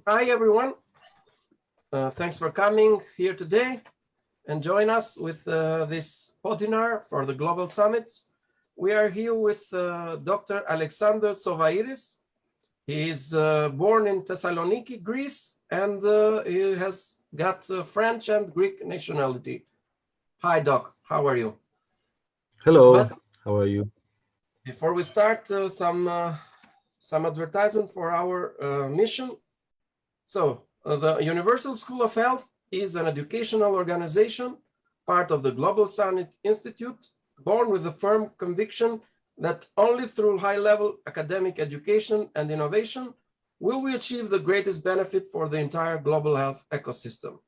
Hi, everyone. Thanks for coming here today and join us with this webinar for the Global Summit. We are here with Dr. Alexander Tzovairis. He is born in Thessaloniki, Greece, and he has got French and Greek nationality. Hi, Doc. How are you? Hello. How are you? Before we start, some advertisement for our mission. So the Universal School of Health is an educational organization, part of the Global Summit Institute, born with the firm conviction that only through high-level academic education and innovation will we achieve the greatest benefit for the entire global health ecosystem.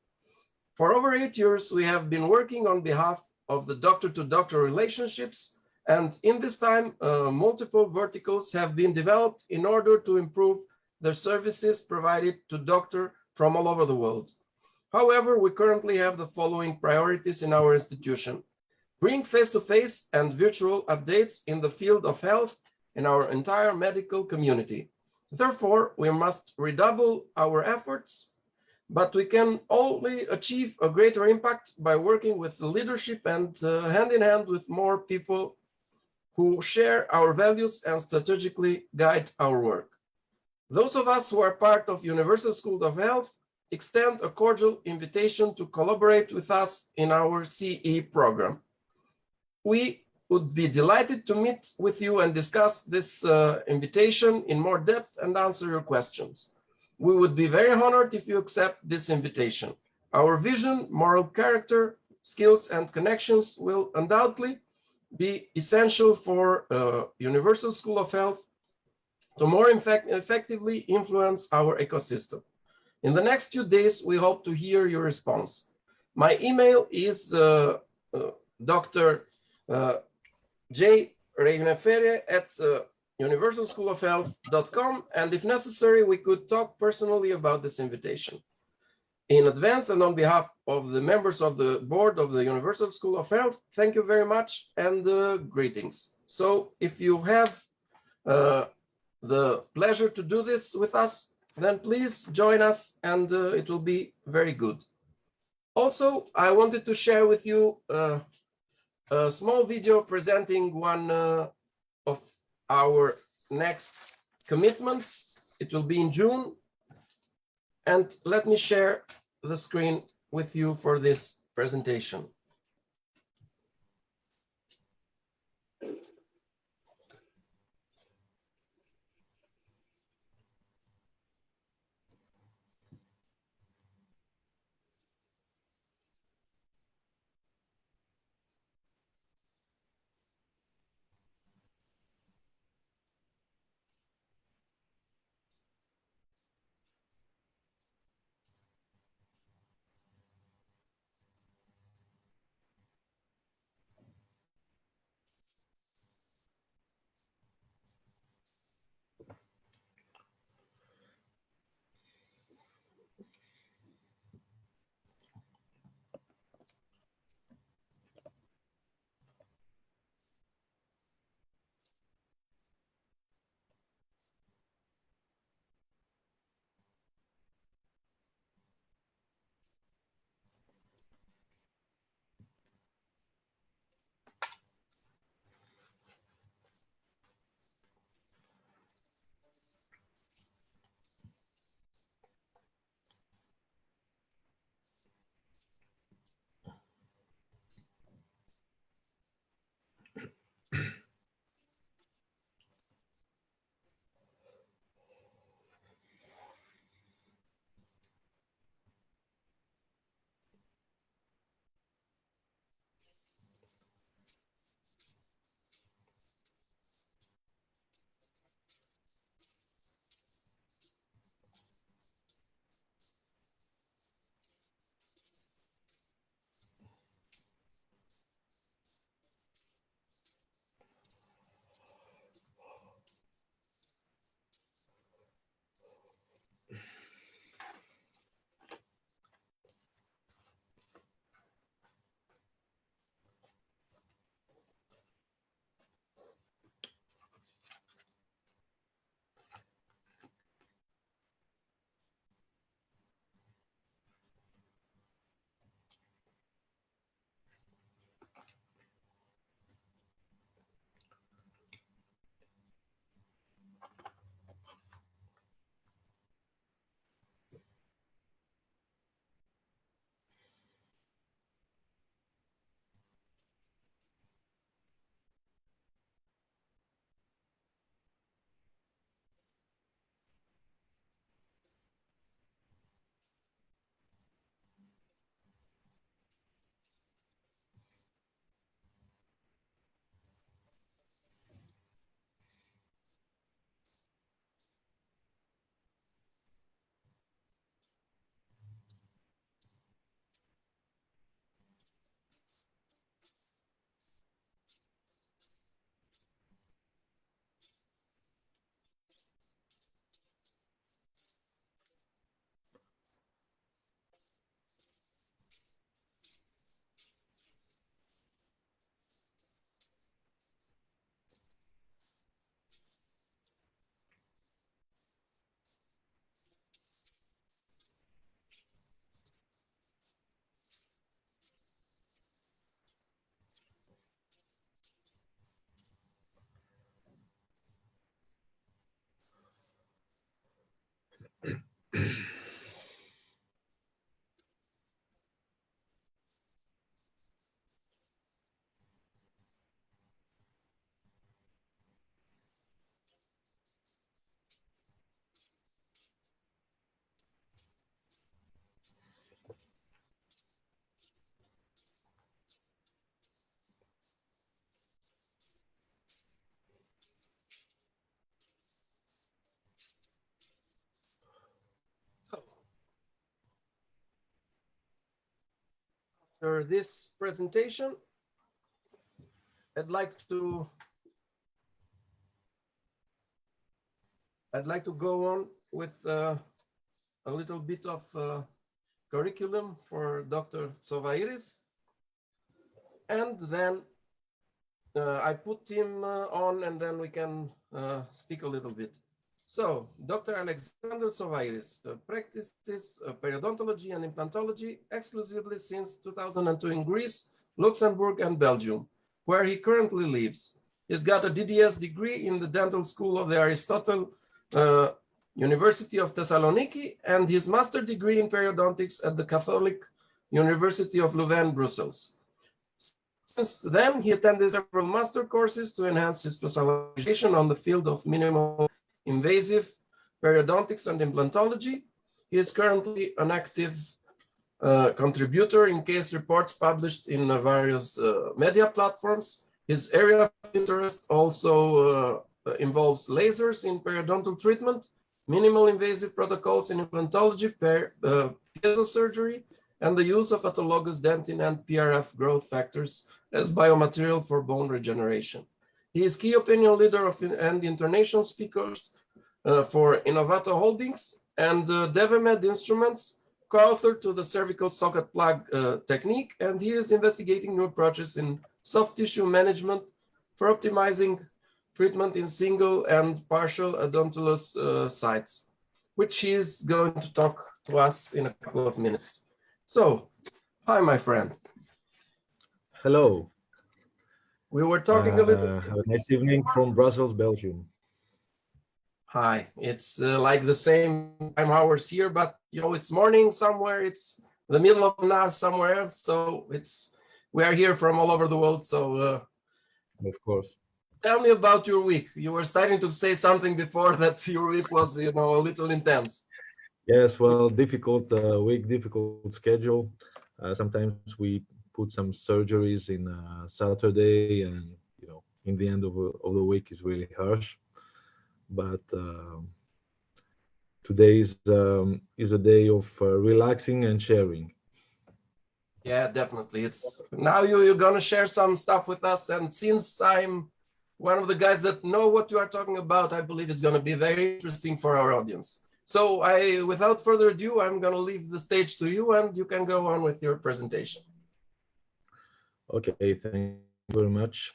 For over 8 years, we have been working on behalf of the doctor-to-doctor relationships, and in this time, multiple verticals have been developed in order to improve the services provided to doctors from all over the world. However, we currently have the following priorities in our institution: bring face-to-face and virtual updates in the field of health in our entire medical community. Therefore, we must redouble our efforts, but we can only achieve a greater impact by working with the leadership and hand in hand with more people who share our values and strategically guide our work. Those of us who are part of Universal School of Health extend a cordial invitation to collaborate with us in our CE program. We would be delighted to meet with you and discuss this invitation in more depth and answer your questions. We would be very honored if you accept this invitation. Our vision, moral character, skills, and connections will undoubtedly be essential for Universal School of Health to more effectively influence our ecosystem. In the next few days, we hope to hear your response. My email is Dr. J. Regnefere at universalschoolofhealth.com, and if necessary, we could talk personally about this invitation. In advance and on behalf of the members of the board of the Universal School of Health, thank you very much and greetings. So if you have the pleasure to do this with us, then please join us and it will be very good. Also, I wanted to share with you a small video presenting one of our next commitments. It will be in June. And let me share the screen with you for this presentation. After this presentation, I'd like to go on with a little bit of curriculum for Dr. Tzovairis, and then I put him on, and then we can speak a little bit. So, Dr. Alexander Tzovairis practices periodontology and implantology exclusively since 2002 in Greece, Luxembourg, and Belgium, where he currently lives. He's got a DDS degree in the dental school of the Aristotle University of Thessaloniki, and his master degree in periodontics at the Catholic University of Louvain, Brussels. Since then, he attended several master courses to enhance his specialization on the field of minimal invasive periodontics and implantology. He is currently an active contributor in case reports published in various media platforms. His area of interest also involves lasers in periodontal treatment, minimal invasive protocols in implantology, piezosurgery, and the use of autologous dentin and PRF growth factors as biomaterial for bone regeneration. He is key opinion leader and international speakers for Innovato Holdings and Devemed Instruments, co-author to the cervical socket plug technique, and he is investigating new approaches in soft tissue management for optimizing treatment in single and partial odontulous sites, which he is going to talk to us in a couple of minutes. So, hi, my friend. Hello. We were talking a little. Have a nice evening from Brussels, Belgium. Hi, it's like the same time hours here, but you know, it's morning somewhere, it's the middle of the night somewhere else. So we are here from all over the world. So of course. Tell me about your week. You were starting to say something before that your week was, you know, a little intense. Yes, well, difficult week, difficult schedule. Sometimes we put some surgeries in Saturday, and you know, in the end of the week is really harsh. But today is a day of relaxing and sharing. Yeah, definitely. It's now you're gonna share some stuff with us, and since I'm one of the guys that know what you are talking about, I believe it's gonna be very interesting for our audience. So without further ado, I'm gonna leave the stage to you, and you can go on with your presentation. Okay, thank you very much.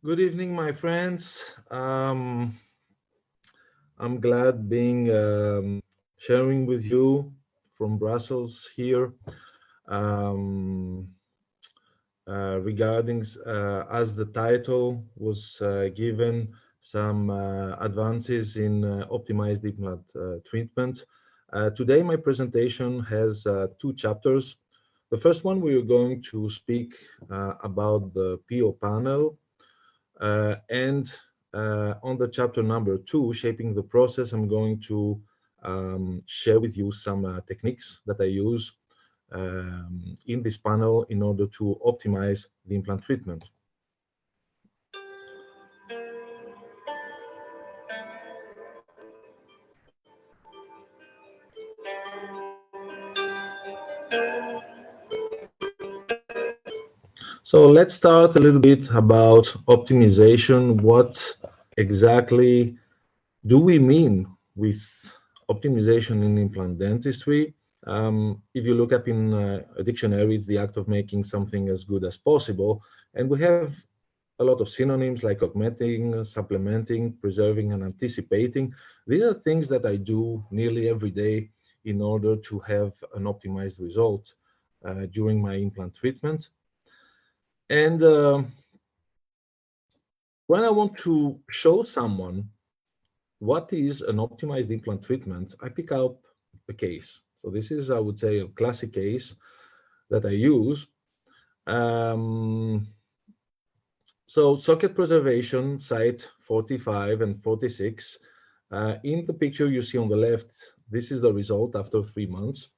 Good evening, my friends. I'm glad being sharing with you from Brussels here regarding, as the title was given, some advances in optimized implant treatment. Today, my presentation has two chapters. The first one, we are going to speak about the PO panel. And on the chapter number 2, shaping the process, I'm going to share with you some techniques that I use in this panel in order to optimize the implant treatment. So let's start a little bit about optimization. What exactly do we mean with optimization in implant dentistry? If you look up in a dictionary, it's the act of making something as good as possible. And we have a lot of synonyms like augmenting, supplementing, preserving, and anticipating. These are things that I do nearly every day in order to have an optimized result during my implant treatment. And when I want to show someone what is an optimized implant treatment, I pick up a case. So this is, I would say, a classic case that I use. So socket preservation, site 45 and 46. In the picture you see on the left, this is the result after 3 months.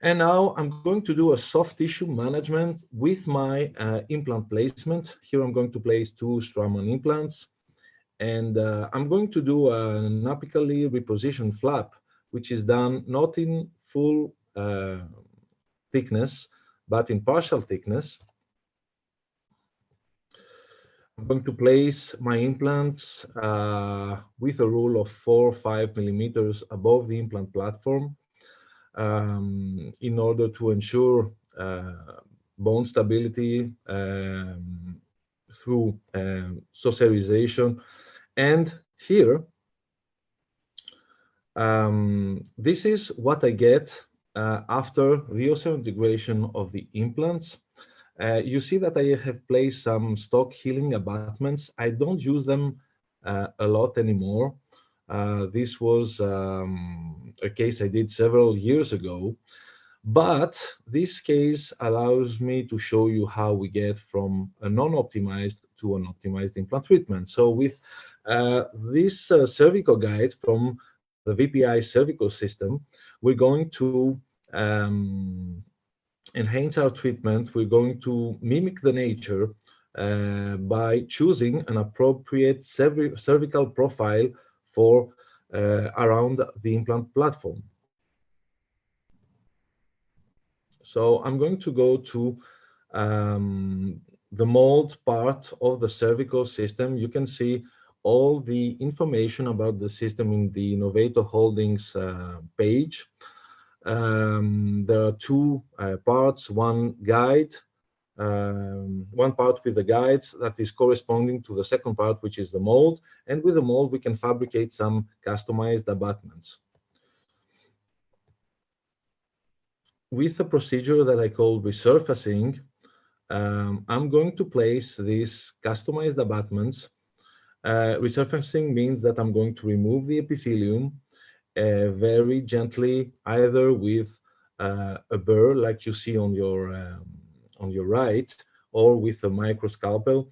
And now I'm going to do a soft tissue management with my implant placement. Here I'm going to place 2 Straumann implants. And I'm going to do an apically repositioned flap, which is done not in full thickness, but in partial thickness. I'm going to place my implants with a rule of 4 or 5 millimeters above the implant platform in order to ensure bone stability through socialization. And here, this is what I get after the osseointegration of the implants. You see that I have placed some stock healing abutments. I don't use them a lot anymore. This was a case I did several years ago, but this case allows me to show you how we get from a non-optimized to an optimized implant treatment. So with this cervical guide from the VPI cervical system, we're going to enhance our treatment. We're going to mimic the nature by choosing an appropriate cervical profile for around the implant platform. So I'm going to go to the mold part of the cervical system. You can see all the information about the system in the Innovator Holdings page. There are 2 parts, one guide, one part with the guides that is corresponding to the second part, which is the mold. And with the mold, we can fabricate some customized abutments. With a procedure that I call resurfacing, I'm going to place these customized abutments. Resurfacing means that I'm going to remove the epithelium very gently, either with a burr like you see on your right, or with a microscalpel.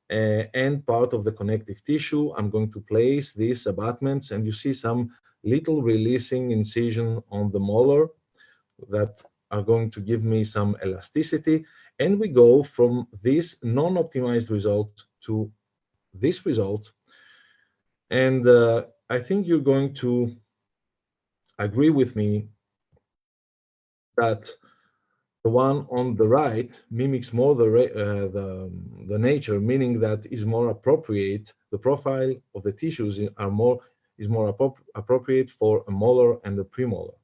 And part of the connective tissue, I'm going to place these abutments, and you see some little releasing incision on the molar that are going to give me some elasticity. And we go from this non-optimized result to this result. And I think you're going to agree with me that the one on the right mimics more the nature, meaning that is more appropriate. The profile of the tissues is more appropriate for a molar and a premolar.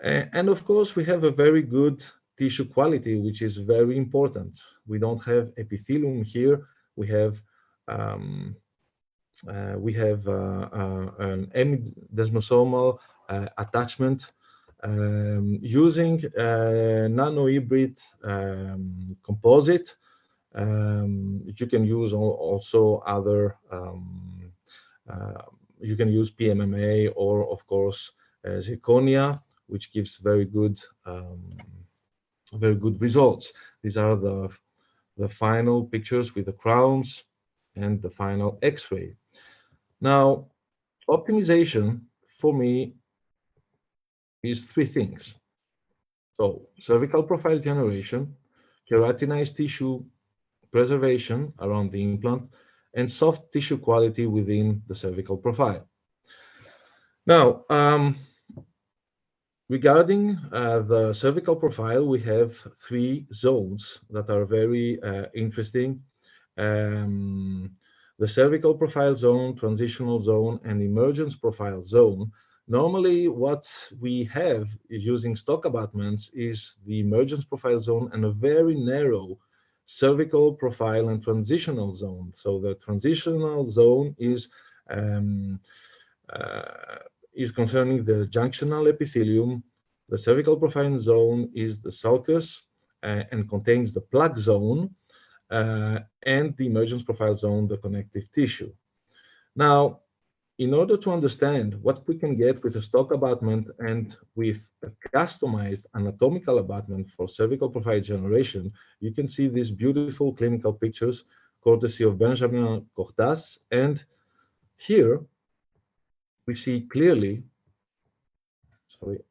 And of course, we have a very good tissue quality, which is very important. We don't have epithelium here. We have an hemidesmosomal attachment using nanohybrid composite. You can use also other. You can use PMMA or, of course, zirconia, which gives very good results. These are the final pictures with the crowns and the final X-ray. Now, optimization for me is 3 things. So cervical profile generation, keratinized tissue preservation around the implant, and soft tissue quality within the cervical profile. Now, regarding the cervical profile, we have three zones that are very interesting. The cervical profile zone, transitional zone, and emergence profile zone. Normally, what we have using stock abutments is the emergence profile zone and a very narrow cervical profile and transitional zone. So the transitional zone um, is concerning the junctional epithelium. The cervical profile zone is the sulcus and contains the plug zone, and the emergence profile zone, the connective tissue. Now, in order to understand what we can get with a stock abutment and with a customized anatomical abutment for cervical profile generation, you can see these beautiful clinical pictures courtesy of Benjamin Cortas. And here we see clearly, sorry,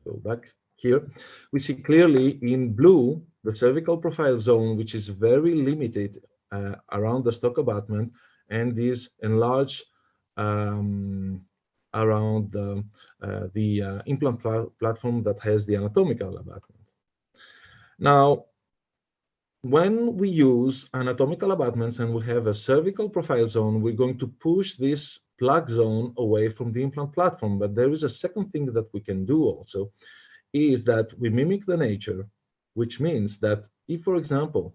go back here, we see clearly in blue the cervical profile zone, which is very limited around the stock abutment and is enlarged around the implant platform that has the anatomical abutment. Now, when we use anatomical abutments and we have a cervical profile zone, we're going to push this plug zone away from the implant platform. But there is a second thing that we can do also, is that we mimic the nature, which means that if, for example,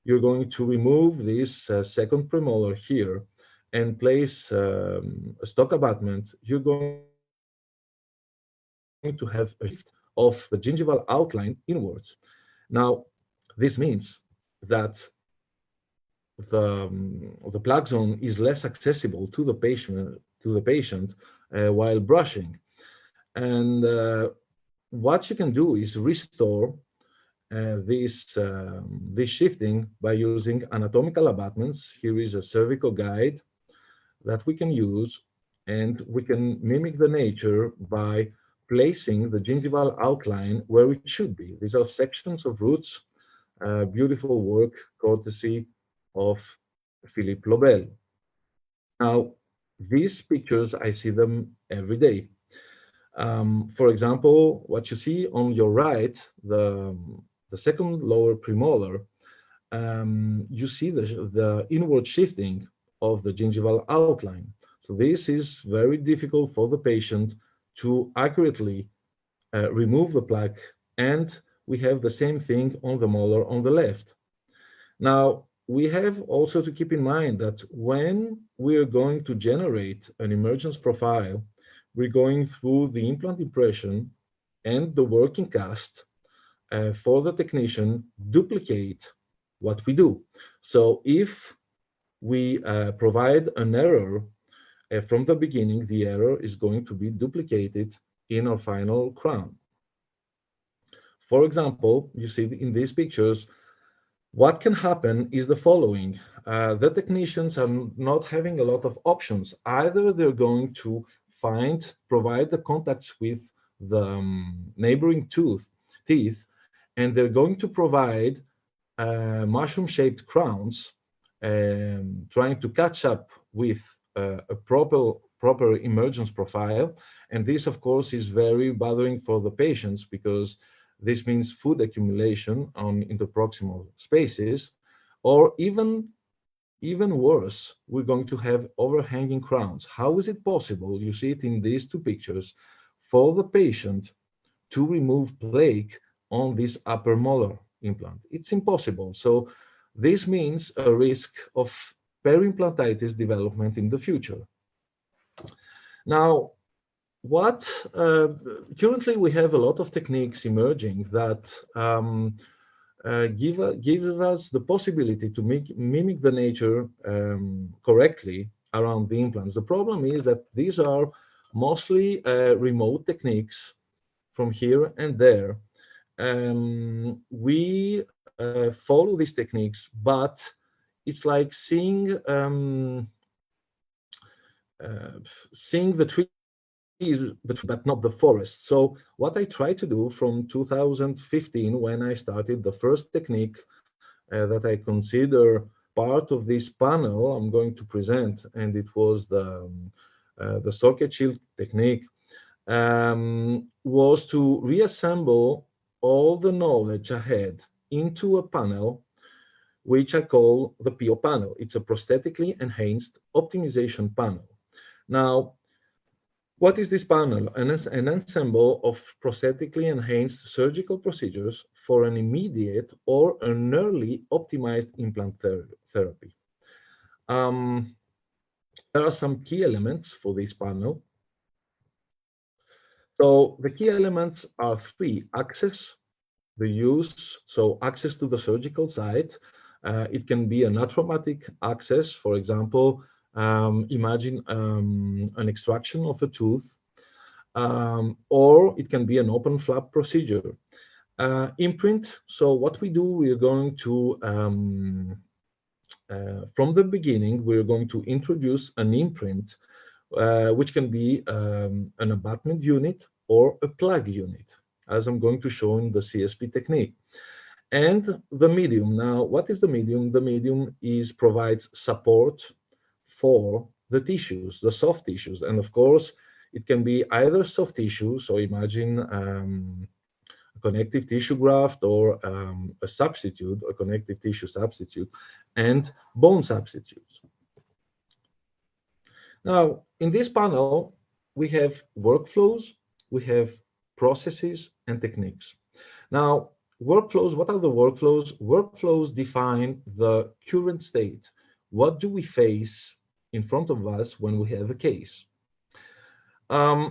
you're going to remove this second premolar here and place a stock abutment, you're going to have a shift of the gingival outline inwards. Now, this means that the plug zone is less accessible to the patient while brushing. And what you can do is restore this shifting by using anatomical abutments. Here is a cervical guide that we can use, and we can mimic the nature by placing the gingival outline where it should be. These are sections of roots, beautiful work courtesy of Philippe Lobel. Now, these pictures, I see them every day. For example, what you see on your right, the second lower premolar, you see the inward shifting of the gingival outline. So this is very difficult for the patient to accurately remove the plaque, and we have the same thing on the molar on the left. Now, we have also to keep in mind that when we are going to generate an emergence profile, we're going through the implant impression and the working cast for the technician duplicate what we do. So if we provide an error from the beginning, the error is going to be duplicated in our final crown. For example, you see in these pictures, what can happen is the following. The technicians are not having a lot of options. Either they're going to provide the contacts with the neighboring teeth, and they're going to provide mushroom-shaped crowns, trying to catch up with a proper emergence profile. And this, of course, is very bothering for the patients because this means food accumulation on interproximal spaces, or even worse, we're going to have overhanging crowns. How is it possible, you see it in these two pictures, for the patient to remove plaque on this upper molar implant? It's impossible. So this means a risk of periimplantitis development in the future. Now, currently we have a lot of techniques emerging that give us the possibility to mimic the nature correctly around the implants. The problem is that these are mostly remote techniques from here and there. We follow these techniques, but it's like seeing the tree but not the forest. So what I try to do from 2015, when I started the first technique that I consider part of this panel I'm going to present, and it was the socket shield technique, was to reassemble all the knowledge I had into a panel which I call the PO panel. It's a prosthetically enhanced optimization panel. Now, what is this panel? An ensemble of prosthetically enhanced surgical procedures for an immediate or an early optimized implant therapy. There are some key elements for this panel. So the key elements are three: access, the use, so access to the surgical site. It can be an atraumatic access, for example, imagine an extraction of a tooth, or it can be an open flap procedure. Imprint, so what we do, we are going to, from the beginning, we're going to introduce an imprint, which can be an abutment unit or a plug unit, as I'm going to show in the CSP technique. And the medium. Now, what is the medium? The medium provides support for the tissues, the soft tissues. And of course, it can be either soft tissue, so imagine a connective tissue graft or a substitute, a connective tissue substitute, and bone substitutes. Now, in this panel, we have workflows, we have processes and techniques. Now, workflows, what are the workflows? Workflows define the current state. What do we face in front of us when we have a case?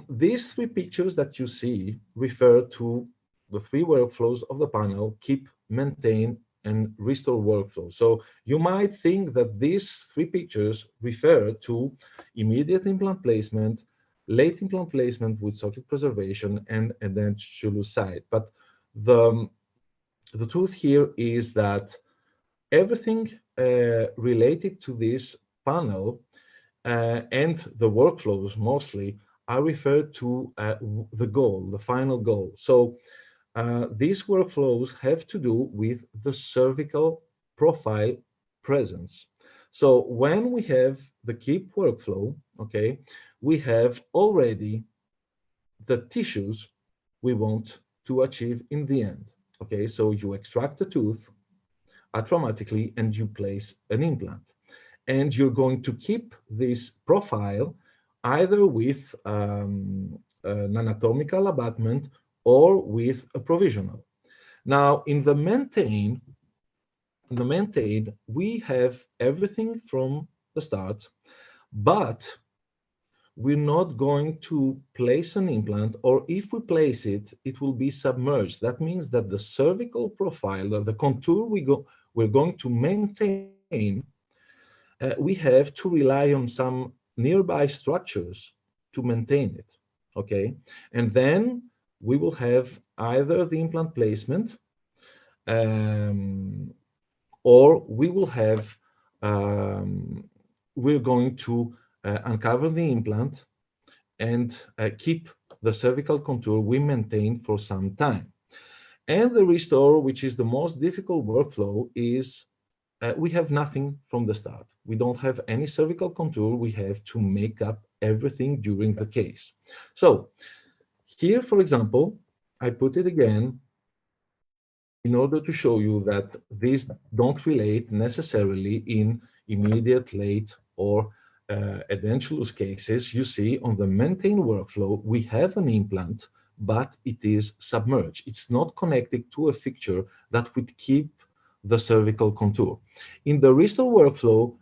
These three pictures that you see refer to the three workflows of the panel: keep, maintain, and restore workflow. So you might think that these three pictures refer to immediate implant placement, late implant placement with socket preservation, and then edentulous site. But the truth here is that everything related to this panel and the workflows mostly are referred to the goal, the final goal. So these workflows have to do with the cervical profile presence. So when we have the keep workflow, okay, we have already the tissues we want to achieve in the end. Okay, so you extract the tooth atraumatically and you place an implant. And you're going to keep this profile either with an anatomical abutment or with a provisional. Now, in the maintain, we have everything from the start, but we're not going to place an implant, or if we place it, it will be submerged. That means that the cervical profile, the contour we're going to maintain, we have to rely on some nearby structures to maintain it, okay? And then we will have either the implant placement, or we will have, we're going to uncover the implant and keep the cervical contour we maintain for some time. And the restore, which is the most difficult workflow, is we have nothing from the start. We don't have any cervical contour. We have to make up everything during the case. So here, for example, I put it again in order to show you that these don't relate necessarily in immediate, late, or edentulous cases. You see on the maintain workflow, we have an implant, but it is submerged. It's not connected to a fixture that would keep the cervical contour. In the restore workflow,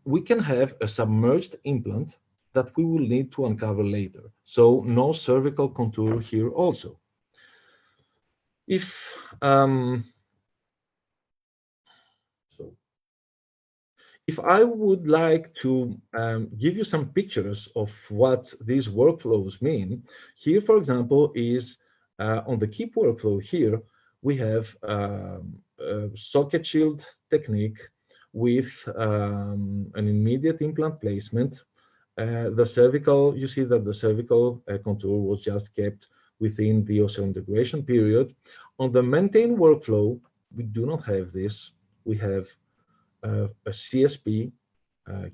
we can have a submerged implant that we will need to uncover later. So no cervical contour here also. If I would like to give you some pictures of what these workflows mean, here, for example, is on the keep workflow here, we have a socket shield technique with an immediate implant placement The cervical, you see that the cervical contour was just kept within the osseointegration period. On the maintain workflow, we do not have this. We have a CSP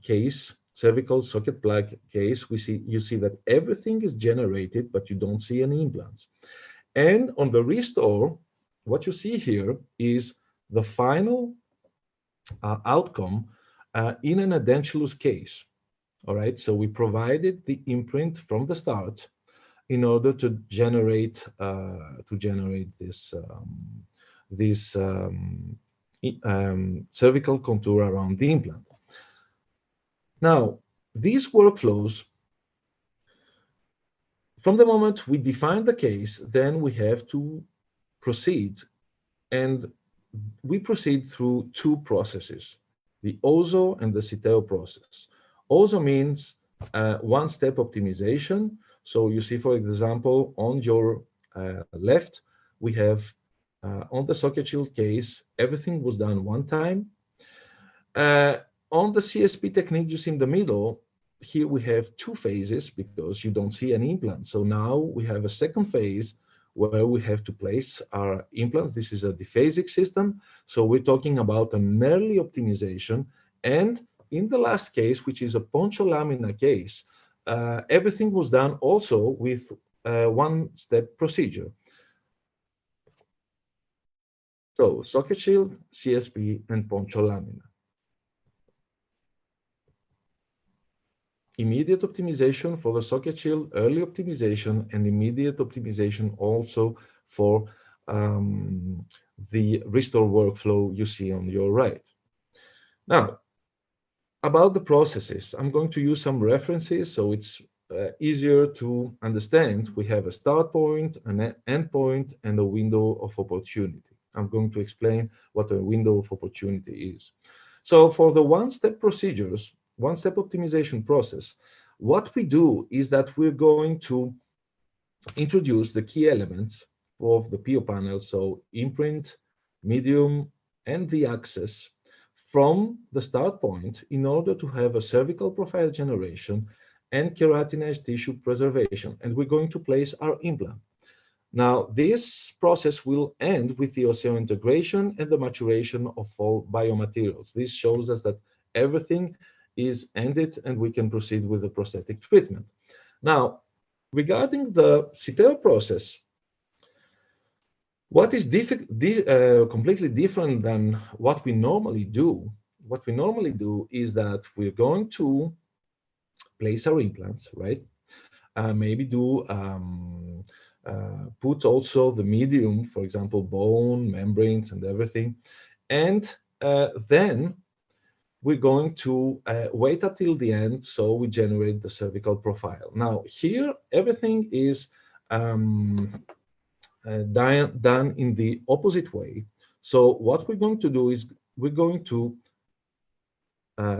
case, cervical socket plug case. You see that everything is generated, but you don't see any implants. And on the restore, what you see here is the final outcome in an edentulous case. All right, so we provided the imprint from the start in order to generate this cervical contour around the implant. Now, these workflows, from the moment we define the case, then we have to proceed, and we proceed through two processes, the OZO and the CITEO process. OZO means one-step optimization. So you see, for example, on your left, we have on the socket shield case, everything was done one time. On the CSP technique you see in the middle, here we have two phases because you don't see any implant. So now we have a second phase where we have to place our implants. This is a dephasic system. So we're talking about an early optimization. And in the last case, which is a poncho lamina case, everything was done also with one-step procedure. So socket shield, CSP, and poncho lamina. Immediate optimization for the socket shield, early optimization, and immediate optimization also for the restore workflow you see on your right. Now, about the processes, I'm going to use some references so it's easier to understand. We have a start point, an end point, and a window of opportunity. I'm going to explain what a window of opportunity is. So for the one-step procedures, one-step optimization process, what we do is that we're going to introduce the key elements of the PO panel, so imprint, medium, and the axis from the start point in order to have a cervical profile generation and keratinized tissue preservation. And we're going to place our implant. Now, this process will end with the osseointegration and the maturation of all biomaterials. This shows us that everything is ended and we can proceed with the prosthetic treatment. Now, regarding the CITEO process, what is completely different than what we normally do? What we normally do is that we're going to place our implants, right? Maybe do put also the medium, for example, bone, membranes, and everything. And then we're going to wait until the end, so we generate the cervical profile. Now, here, everything is done in the opposite way. So what we're going to do is we're going to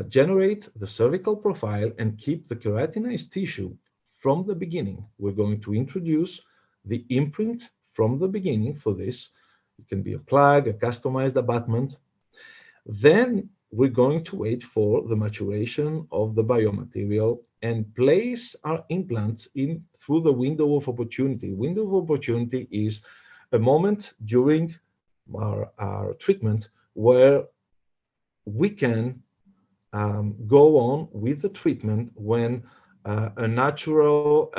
generate the cervical profile and keep the keratinized tissue from the beginning. We're going to introduce the imprint from the beginning for this. It can be a plug, a customized abutment. Then we're going to wait for the maturation of the biomaterial and place our implants in through the window of opportunity. Window of opportunity is a moment during our treatment where we can go on with the treatment when a natural,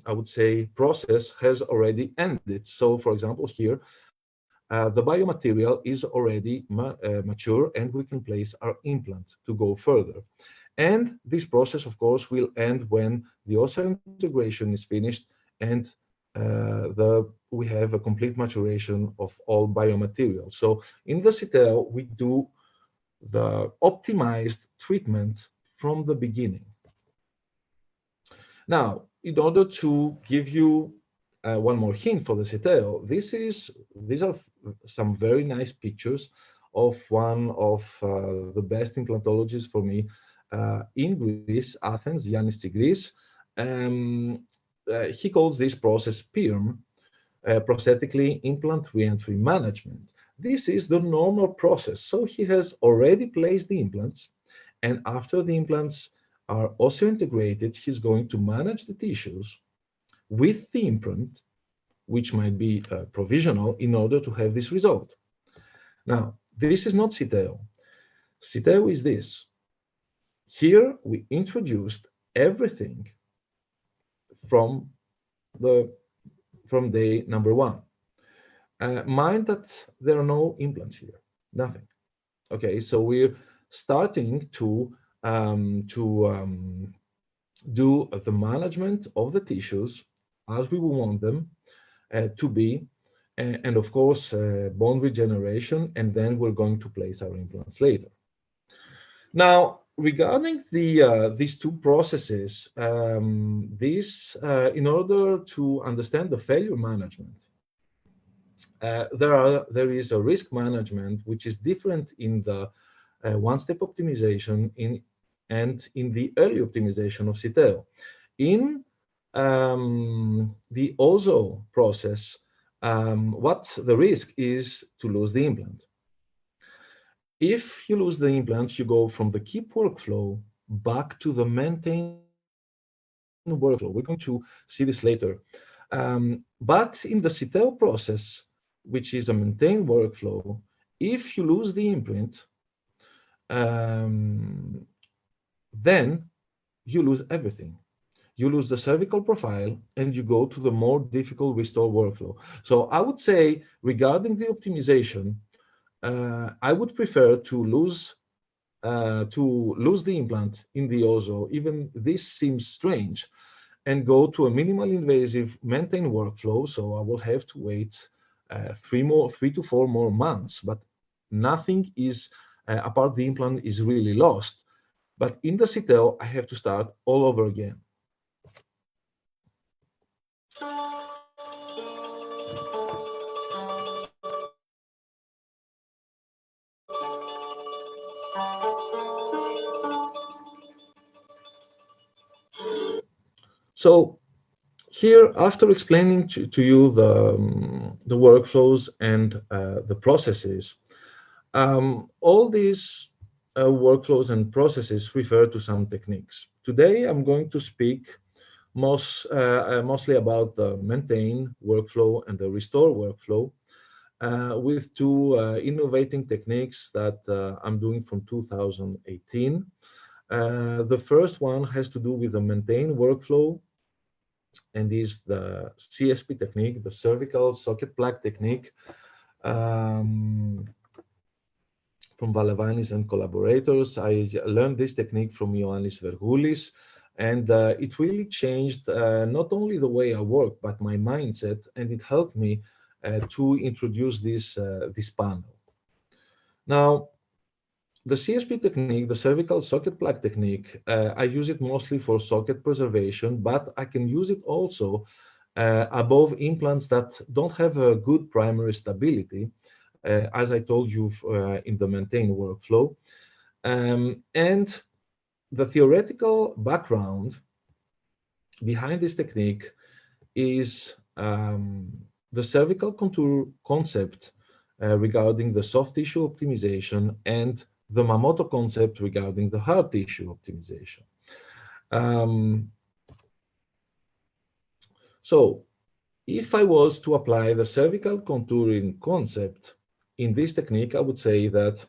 I would say, process has already ended. So, for example, here, the biomaterial is already mature and we can place our implant to go further. And this process, of course, will end when the osseointegration is finished and we have a complete maturation of all biomaterials. So in the CITEO, we do the optimized treatment from the beginning. Now, in order to give you one more hint for the CITEO, these are some very nice pictures of one of the best implantologists for me in Greece, Athens, Yannis Tigris. He calls this process PIRM, prosthetically implant reentry management. This is the normal process. So he has already placed the implants, and after the implants are osseointegrated, he's going to manage the tissues with the implant, which might be provisional, in order to have this result. Now, this is not CTO. CTO is this. Here we introduced everything from day number one. Mind that there are no implants here, nothing. Okay, so we're starting to do the management of the tissues as we want them to be, and of course bone regeneration, and then we're going to place our implants later. Now, regarding these two processes, in order to understand the failure management, there is a risk management which is different in the one-step optimization and in the early optimization of CTO. In the OZO process, what the risk is to lose the implant. If you lose the implant, you go from the keep workflow back to the maintain workflow. We're going to see this later. But in the CTO process, which is a maintain workflow, if you lose the imprint, then you lose everything. You lose the cervical profile and you go to the more difficult restore workflow. So I would say, regarding the optimization, I would prefer to lose the implant in the OZO, even this seems strange, and go to a minimal invasive maintain workflow. So I will have to wait 3 to 4 more months, but nothing is apart the implant is really lost. But in the CTO, I have to start all over again. So here, after explaining to you the workflows and the processes, all these workflows and processes refer to some techniques. Today, I'm going to speak mostly about the maintain workflow and the restore workflow with two innovating techniques that I'm doing from 2018. The first one has to do with the maintain workflow, and is the CSP technique, the cervical socket plug technique, from Valavanis and collaborators. I learned this technique from Ioannis Vergoulis, and it really changed not only the way I work, but my mindset, and it helped me to introduce this panel. Now, the CSP technique, the cervical socket plug technique, I use it mostly for socket preservation, but I can use it also above implants that don't have a good primary stability, as I told you in the maintain workflow. And the theoretical background behind this technique is the cervical contour concept regarding the soft tissue optimization, and the Mamoto concept regarding the hard tissue optimization. So if I was to apply the cervical contouring concept in this technique, I would say that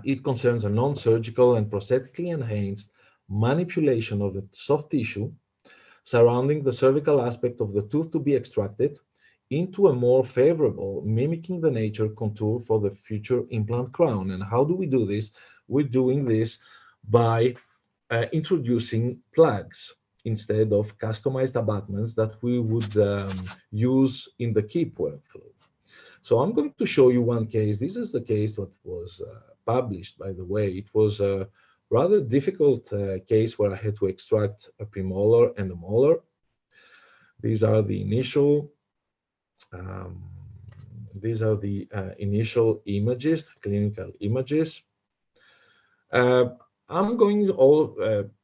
it concerns a non-surgical and prosthetically enhanced manipulation of the soft tissue surrounding the cervical aspect of the tooth to be extracted into a more favorable, mimicking the nature contour for the future implant crown. And how do we do this? We're doing this by introducing plugs instead of customized abutments that we would use in the keep workflow. So I'm going to show you one case. This is the case that was published, by the way. It was a rather difficult case where I had to extract a premolar and a molar. These are the initial images, clinical images. I'm going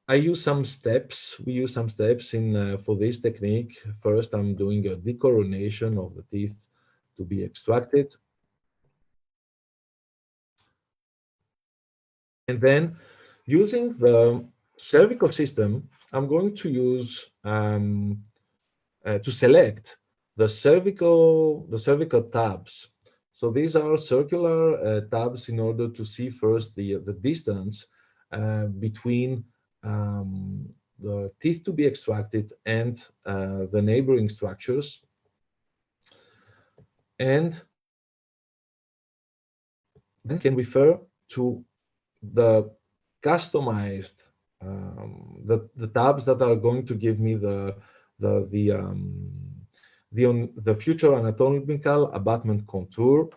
I use some steps. We use some steps in for this technique. First, I'm doing a decoronation of the teeth to be extracted. And then Using the cervical system, I'm going to use to select the cervical tabs. So these are circular tabs in order to see first the distance between the teeth to be extracted and the neighboring structures. And then can refer to the customized the tabs that are going to give me the future anatomical abutment contour,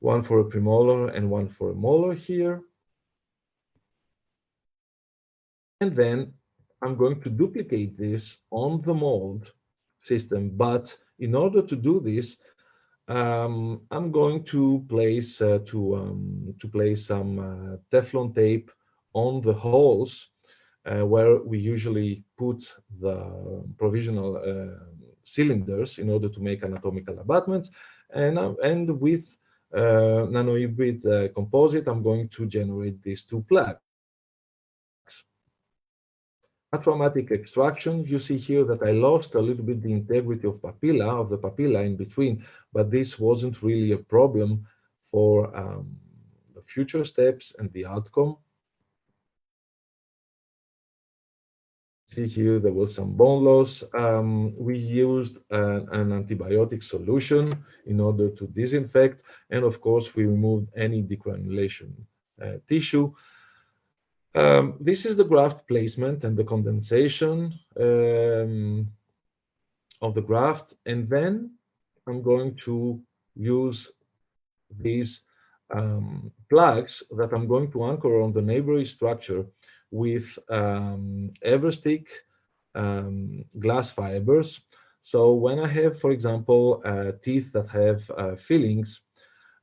one for a premolar and one for a molar here. And then I'm going to duplicate this on the mold system. But in order to do this, I'm going to place some Teflon tape on the holes where we usually put the provisional cylinders in order to make anatomical abutments, and with nanohybrid composite, I'm going to generate these two plugs. Atraumatic extraction, you see here that I lost a little bit the integrity of the papilla in between, but this wasn't really a problem for the future steps and the outcome. See here, there was some bone loss. We used an antibiotic solution in order to disinfect, and of course, we removed any decranulation tissue. This is the graft placement and the condensation of the graft, and then I'm going to use these plugs that I'm going to anchor on the neighboring structure with Everstick glass fibers. So when I have, for example, teeth that have fillings,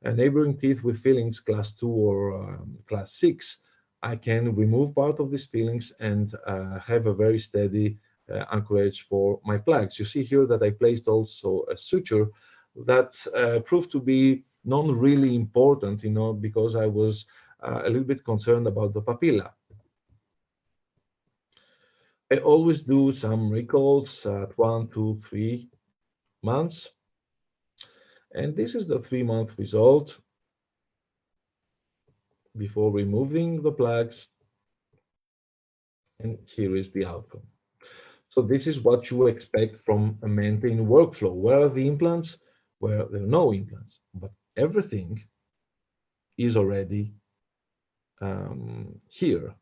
neighboring teeth with fillings class 2 or class 6, I can remove part of these fillings and have a very steady anchorage for my plugs. You see here that I placed also a suture that proved to be not really important, because I was a little bit concerned about the papilla. I always do some recalls at 1, 2, 3 months. And this is the 3-month result before removing the plugs. And here is the outcome. So this is what you expect from a maintained workflow. Where are the implants? Where there are no implants, but everything is already here.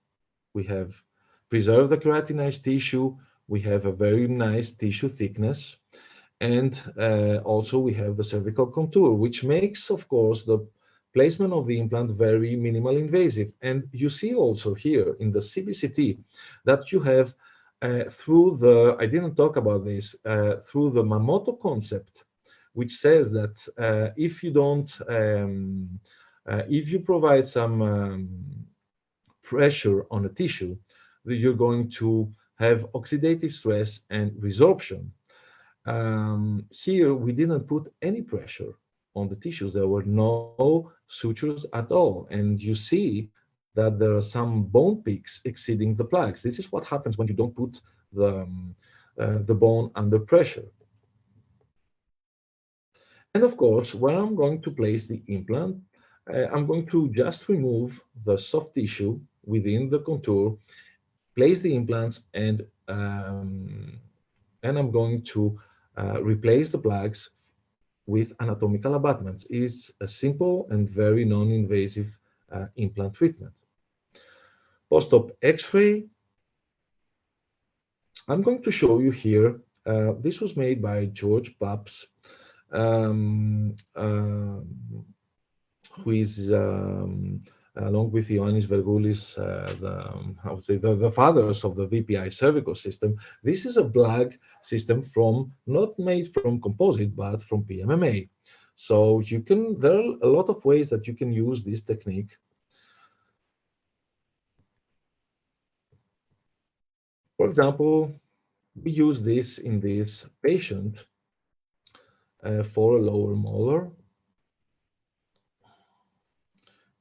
We have preserved the keratinized tissue. We have a very nice tissue thickness. And also we have the cervical contour, which makes, of course, the placement of the implant very minimal invasive. And you see also here in the CBCT that you have through the, I didn't talk about this, through the Mamoto concept, which says that if you don't, if you provide some pressure on a tissue, you're going to have oxidative stress and resorption. Here, we didn't put any pressure on the tissues. There were no sutures at all. And you see that there are some bone peaks exceeding the plugs. This is what happens when you don't put the bone under pressure. And of course, when I'm going to place the implant, I'm going to just remove the soft tissue within the contour, place the implants, and I'm going to replace the plugs with anatomical abutments. It's a simple and very non-invasive implant treatment. Post-op X-ray. I'm going to show you here. This was made by George Paps, who is along with Ioannis Vergoulis, the fathers of the VPI cervical system. This is a plug system not made from composite, but from PMMA. So there are a lot of ways that you can use this technique. For example, we use this in this patient for a lower molar.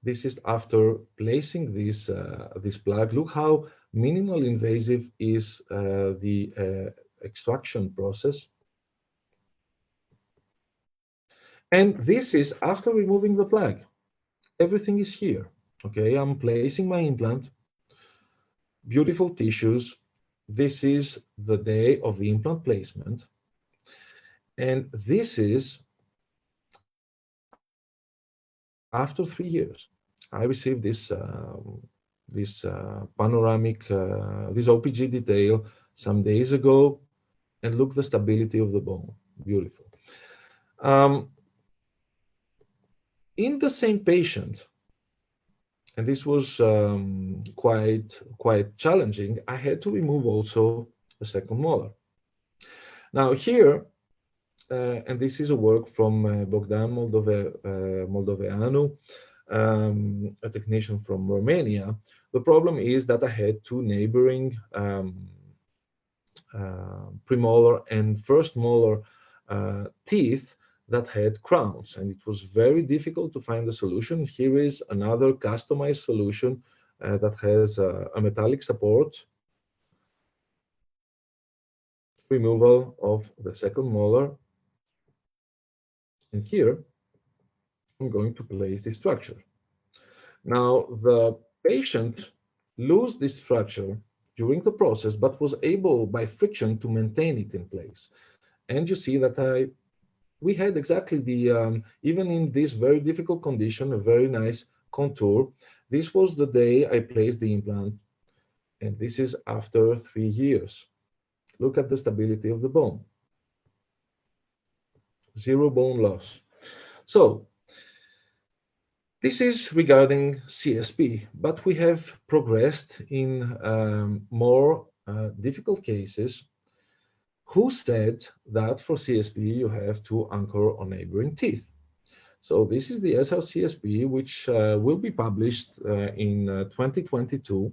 This is after placing this plug. Look how minimal invasive is the extraction process. And this is after removing the plug. Everything is here. Okay, I'm placing my implant. Beautiful tissues. This is the day of the implant placement. And this is after 3 years. I received this panoramic, this OPG detail some days ago, and look the stability of the bone. Beautiful. In the same patient, and this was quite challenging, I had to remove also a second molar. Now here, and this is a work from Bogdan Moldoveanu, a technician from Romania. The problem is that I had two neighboring premolar and first molar teeth that had crowns, and it was very difficult to find a solution. Here is another customized solution that has a metallic support, removal of the second molar, and here I'm going to place the structure. Now the patient lose this structure during the process, but was able by friction to maintain it in place. And you see that we had exactly the, even in this very difficult condition, a very nice contour. This was the day I placed the implant, and this is after 3 years. Look at the stability of the bone. Zero bone loss. So this is regarding CSP, but we have progressed in more difficult cases. Who said that for CSP you have to anchor on neighboring teeth? So this is the SRCSP, which will be published in 2022.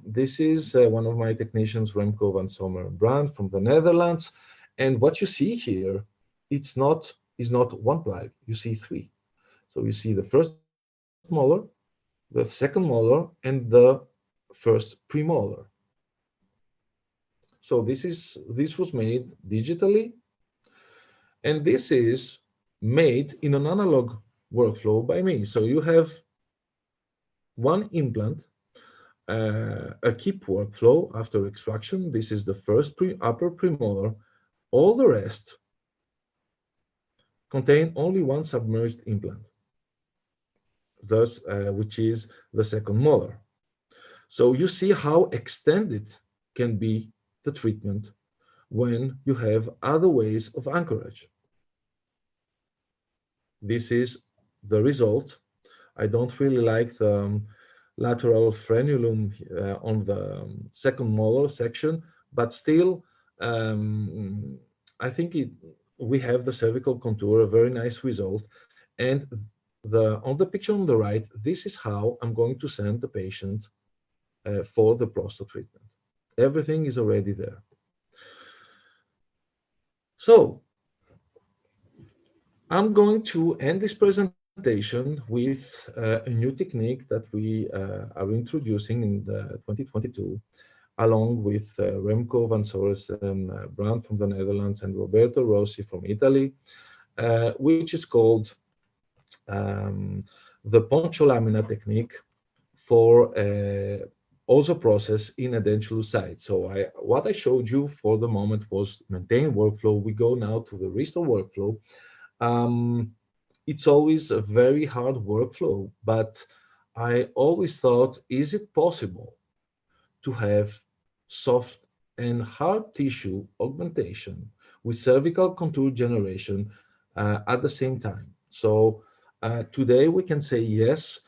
This is one of my technicians, Remco van Sommer-Brand from the Netherlands. And what you see here, is not one plug, you see three. So you see the first molar, the second molar, and the first premolar. So this was made digitally, and this is made in an analog workflow by me. So you have one implant, a keep workflow after extraction. This is the first upper premolar. All the rest contain only one submerged implant, thus which is the second molar. So you see how extended can be the treatment when you have other ways of anchorage. This is the result. I don't really like the lateral frenulum on the second molar section, but still, I think we have the cervical contour, a very nice result. And on the picture on the right, this is how I'm going to send the patient for the prostate treatment. Everything is already there. So I'm going to end this presentation with a new technique that we are introducing in 2022, along with Remco van Sommer-Brand from the Netherlands and Roberto Rossi from Italy, which is called the poncho lamina technique for also process in edentulous site. So what I showed you for the moment was maintain workflow. We go now to the restore workflow. It's always a very hard workflow, but I always thought, is it possible to have soft and hard tissue augmentation with cervical contour generation at the same time? So today we can say yes.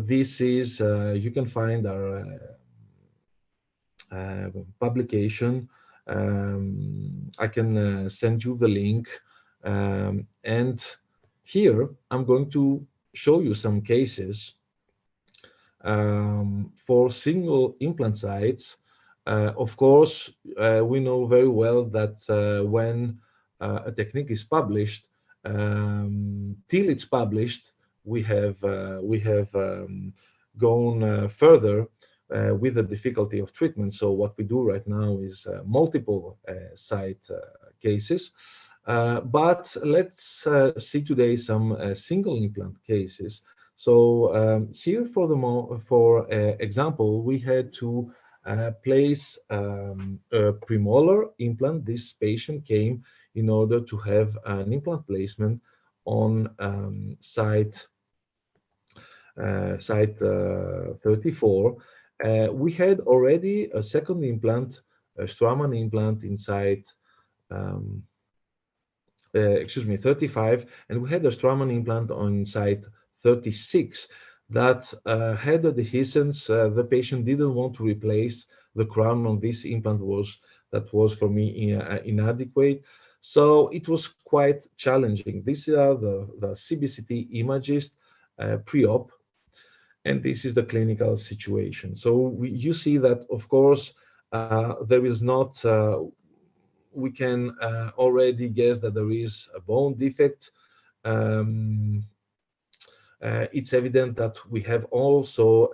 This is, you can find our publication. I can send you the link. And here I'm going to show you some cases for single implant sites. Of course, we know very well that when a technique is published, till it's published, we have gone further with the difficulty of treatment. So what we do right now is multiple site cases. But let's see today some single implant cases. So here, for example, we had to place a premolar implant. This patient came in order to have an implant placement on site 34. We had already a second implant, a Straumann implant inside, excuse me, 35, and we had a Straumann implant on site 36 that had a dehiscence. The patient didn't want to replace the crown on this implant that was for me inadequate. So it was quite challenging. These are the CBCT images pre-op, and this is the clinical situation. So you see that, of course, there is not, we can already guess that there is a bone defect. It's evident that we have also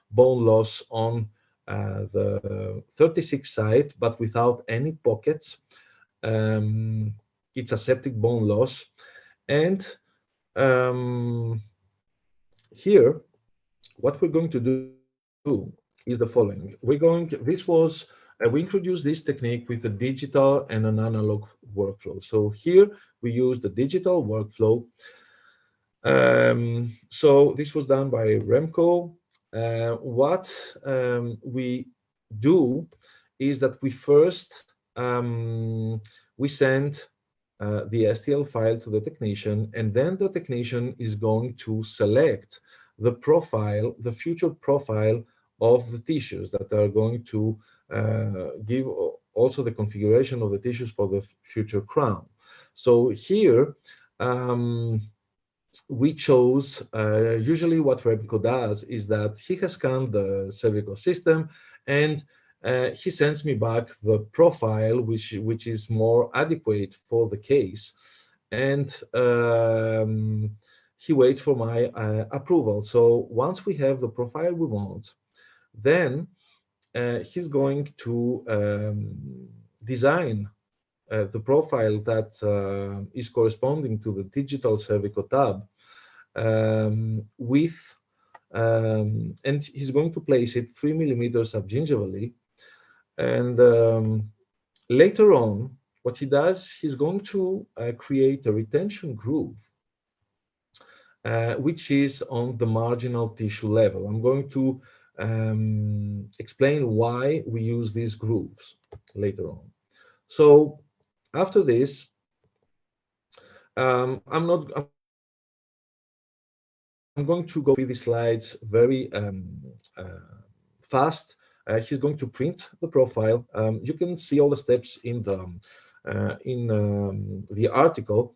bone loss on the 36 site, but without any pockets. It's a septic bone loss. And here, what we're going to do is the following. We introduced this technique with a digital and an analog workflow. So here we use the digital workflow. So this was done by Remco. What we do is that we first we send the STL file to the technician, and then the technician is going to select the profile, the future profile of the tissues that are going to give also the configuration of the tissues for the future crown. So here we chose, usually what Remco does is that he has scanned the cervical system, and he sends me back the profile which is more adequate for the case, and he waits for my approval. So once we have the profile we want, then he's going to design the profile that is corresponding to the digital cervical tab and he's going to place it 3 millimeters subgingivally. And later on, what he does, he's going to create a retention groove, which is on the marginal tissue level. I'm going to explain why we use these grooves later on. So after this, I'm going to go through these slides very fast. He's going to print the profile. You can see all the steps in the article.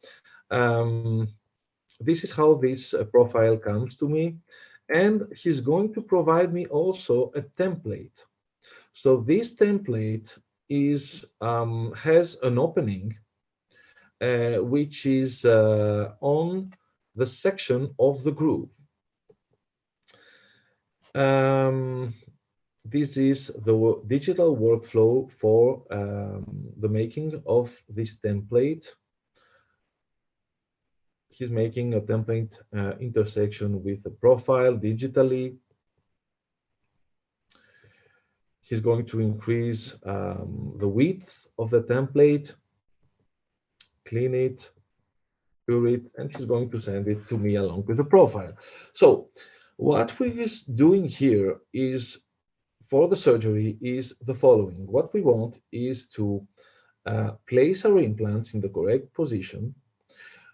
This is how this profile comes to me, and he's going to provide me also a template. So this template is has an opening which is on the section of the groove. This is the digital workflow for the making of this template. He's making a template intersection with a profile digitally. He's going to increase the width of the template, clean it, pure it, and he's going to send it to me along with the profile. So what we're doing here is, for the surgery, is the following. What we want is to place our implants in the correct position.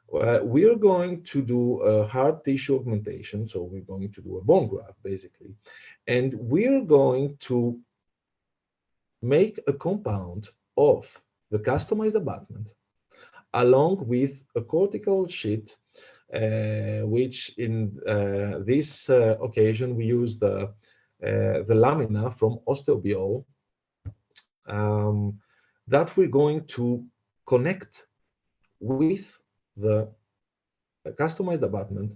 We are going to do a hard tissue augmentation, so we're going to do a bone graft, basically. And we're going to make a compound of the customized abutment along with a cortical sheet, which in this occasion we use the lamina from Osteobiol, that we're going to connect with the customized abutment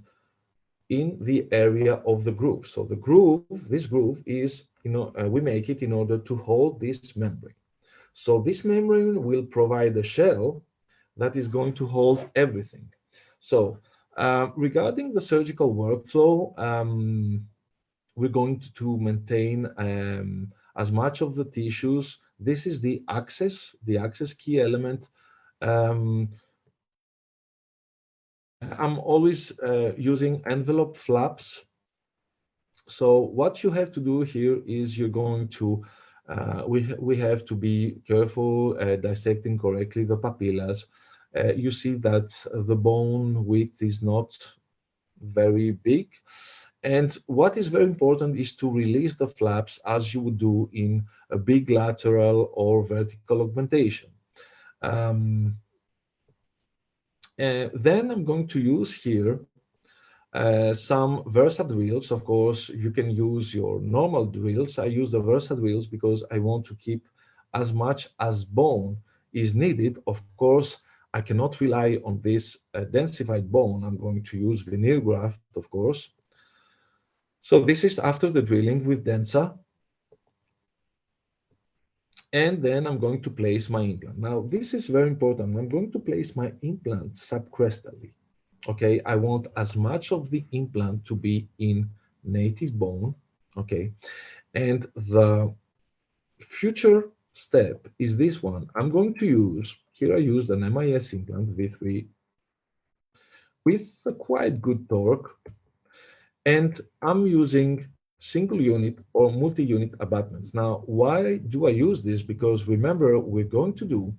in the area of the groove. So the groove, this groove is, we make it in order to hold this membrane. So this membrane will provide a shell that is going to hold everything. So regarding the surgical workflow, we're going to maintain as much of the tissues. This is the access key element. I'm always using envelope flaps. So what you have to do here is you're going to, we have to be careful dissecting correctly the papillas. You see that the bone width is not very big. And what is very important is to release the flaps as you would do in a big lateral or vertical augmentation. Then I'm going to use here some Versa drills. Of course, you can use your normal drills. I use the Versa drills because I want to keep as much as bone is needed. Of course, I cannot rely on this densified bone. I'm going to use veneer graft, of course. So this is after the drilling with Densa. And then I'm going to place my implant. Now, this is very important. I'm going to place my implant subcrestally. Okay, I want as much of the implant to be in native bone. Okay, and the future step is this one. I'm going to use, here I used an MIS implant V3 with a quite good torque. And I'm using single unit or multi-unit abutments. Now, why do I use this? Because remember, we're going to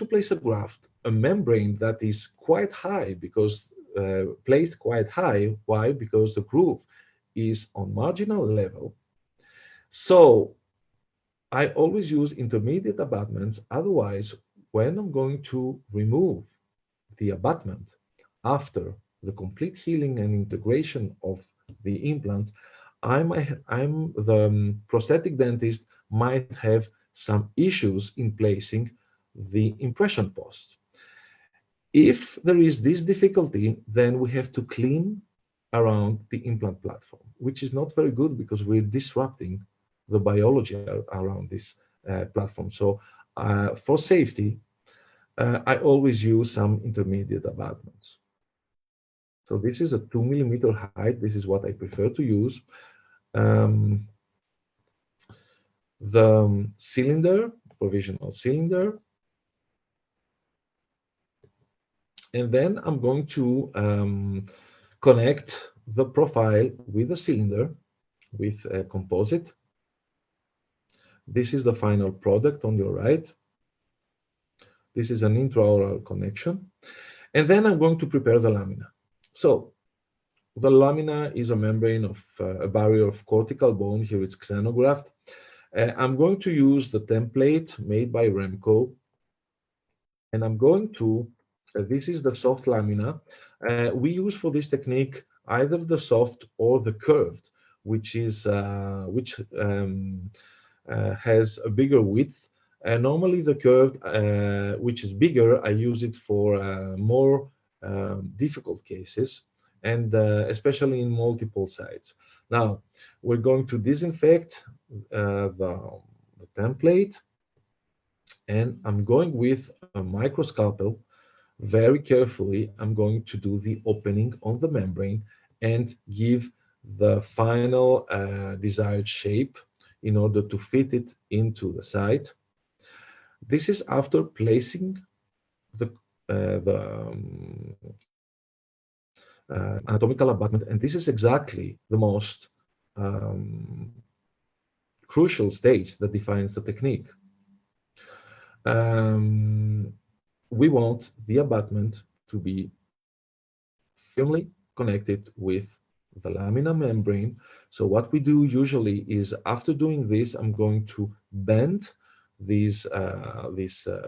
place a graft, a membrane that is quite high because placed quite high. Why? Because the groove is on marginal level. So I always use intermediate abutments. Otherwise, when I'm going to remove the abutment after the complete healing and integration of the implant, the prosthetic dentist might have some issues in placing the impression post. If there is this difficulty, then we have to clean around the implant platform, which is not very good because we're disrupting the biology around this platform. So for safety, I always use some intermediate abutments. So this is a 2 millimeter height. This is what I prefer to use. The cylinder, provisional cylinder. And then I'm going to connect the profile with the cylinder with a composite. This is the final product on your right. This is an intraoral connection. And then I'm going to prepare the lamina. So the lamina is a membrane of a barrier of cortical bone. Here it's xenograft. I'm going to use the template made by Remco. And I'm going to, this is the soft lamina. We use for this technique either the soft or the curved, which is has a bigger width. Normally the curved, which is bigger, I use it for more difficult cases, and especially in multiple sites. Now, we're going to disinfect the template, and I'm going with a microscalpel. Very carefully, I'm going to do the opening on the membrane and give the final desired shape in order to fit it into the site. This is after placing the anatomical abutment, and this is exactly the most crucial stage that defines the technique. We want the abutment to be firmly connected with the lamina membrane. So what we do usually is, after doing this, I'm going to bend these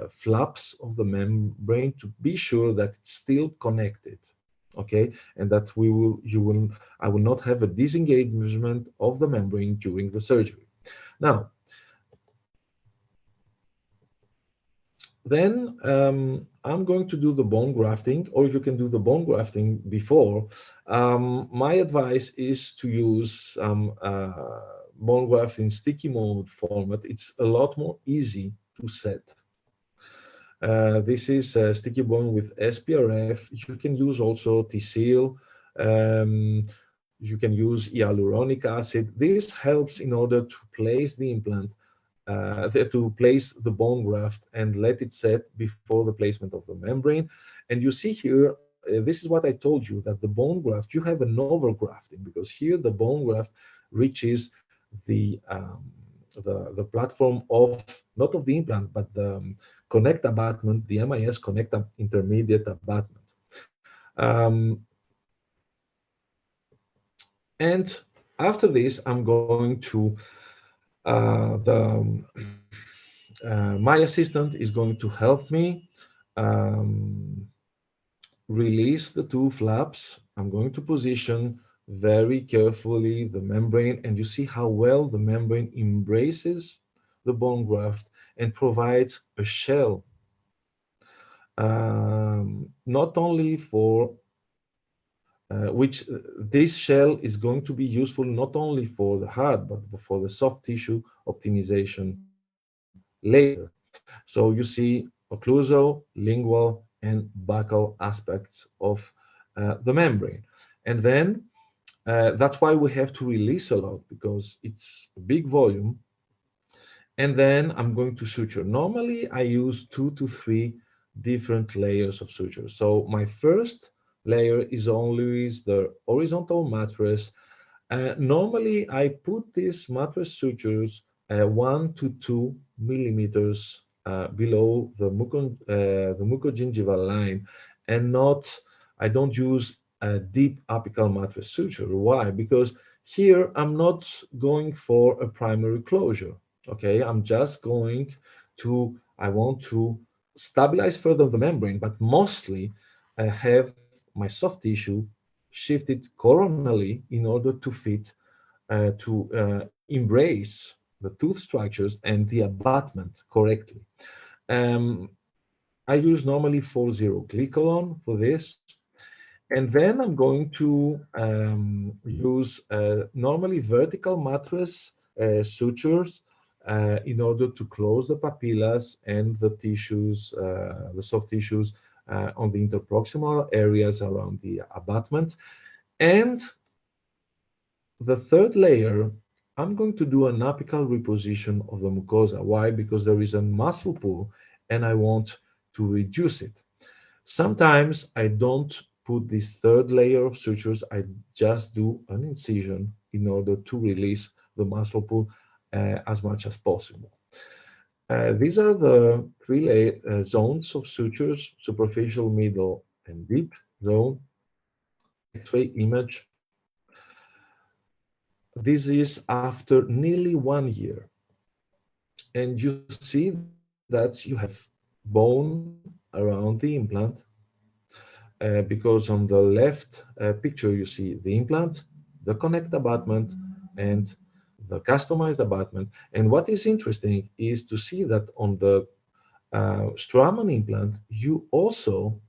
flaps of the membrane to be sure that it's still connected, okay, and that I will not have a disengagement of the membrane during the surgery. Now, Then I'm going to do the bone grafting, or you can do the bone grafting before. My advice is to use bone graft in sticky mode format. It's a lot more easy to set. This is sticky bone with SPRF. You can use also TCL. You can use hyaluronic acid. This helps in order to place the implant, to place the bone graft and let it set before the placement of the membrane. And you see here, this is what I told you, that the bone graft, you have an overgrafting, because here the bone graft reaches the the platform of, not of the implant, but the connect abutment, the MIS connect intermediate abutment. And after this, I'm going to my assistant is going to help me release the two flaps. I'm going to position very carefully the membrane, and you see how well the membrane embraces the bone graft and provides a shell, not only for which this shell is going to be useful not only for the hard but for the soft tissue optimization later. So you see occlusal, lingual, and buccal aspects of the membrane. And then that's why we have to release a lot, because it's a big volume. And then I'm going to suture. Normally, I use 2 to 3 different layers of suture. So my first layer is always the horizontal mattress. Normally, I put these mattress sutures 1 to 2 millimeters below the mucogingival line, and not, I don't use a deep apical mattress suture. Why? Because here I'm not going for a primary closure. Okay, I'm just going to, I want to stabilize further the membrane, but mostly I have my soft tissue shifted coronally in order to fit, to embrace the tooth structures and the abutment correctly. Um, I use normally 4-0 glycolon for this. And then I'm going to use normally vertical mattress sutures in order to close the papillas and the tissues, the soft tissues on the interproximal areas around the abutment. And the third layer, I'm going to do an apical reposition of the mucosa. Why? Because there is a muscle pull and I want to reduce it. Sometimes I don't put this third layer of sutures, I just do an incision in order to release the muscle pull as much as possible. These are the three zones of sutures: superficial, middle, and deep zone. X-ray image. This is after nearly 1 year. And you see that you have bone around the implant, because on the left picture you see the implant, the connect abutment, and the customized abutment. And what is interesting is to see that on the Straumann implant, you also,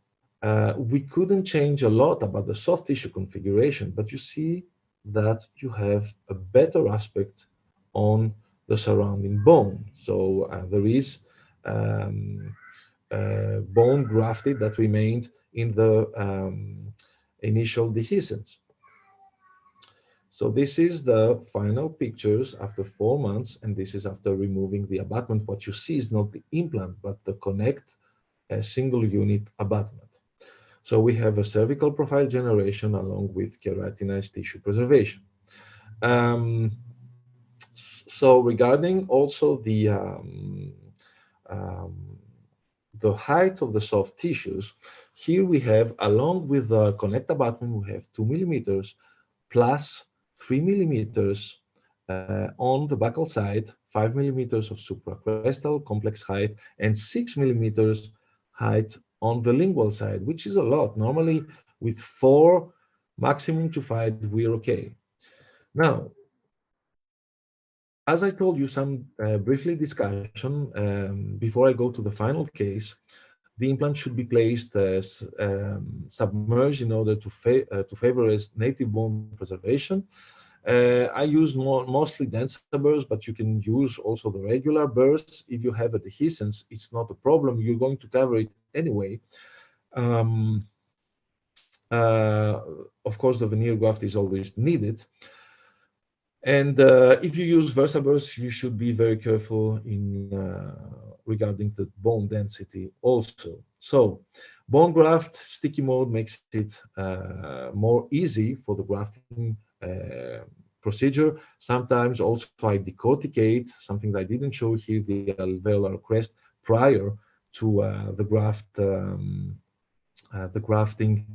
we couldn't change a lot about the soft tissue configuration, but you see that you have a better aspect on the surrounding bone. So there is bone grafted that remained in the initial dehiscence. So this is the final pictures after 4 months, and this is after removing the abutment. What you see is not the implant, but the connect single unit abutment. So we have a cervical profile generation along with keratinized tissue preservation. So regarding also the height of the soft tissues, here we have, along with the connect abutment, we have 2 millimeters plus 3 millimeters on the buccal side, 5 millimeters of supracrestal complex height, and 6 millimeters height on the lingual side, which is a lot. Normally, with 4, maximum to 5, we're okay. Now, As I told you some briefly discussion, before I go to the final case, the implant should be placed submerged in order to favor as native bone preservation. I use mostly denser burrs, but you can use also the regular burrs. If you have adhesins, it's not a problem. You're going to cover it anyway. Um, of course, the veneer graft is always needed. And if you use VersaBurst, you should be very careful in regarding the bone density also. So bone graft sticky mode makes it more easy for the grafting procedure. Sometimes also I decorticate, something that I didn't show here, the alveolar crest prior to the grafting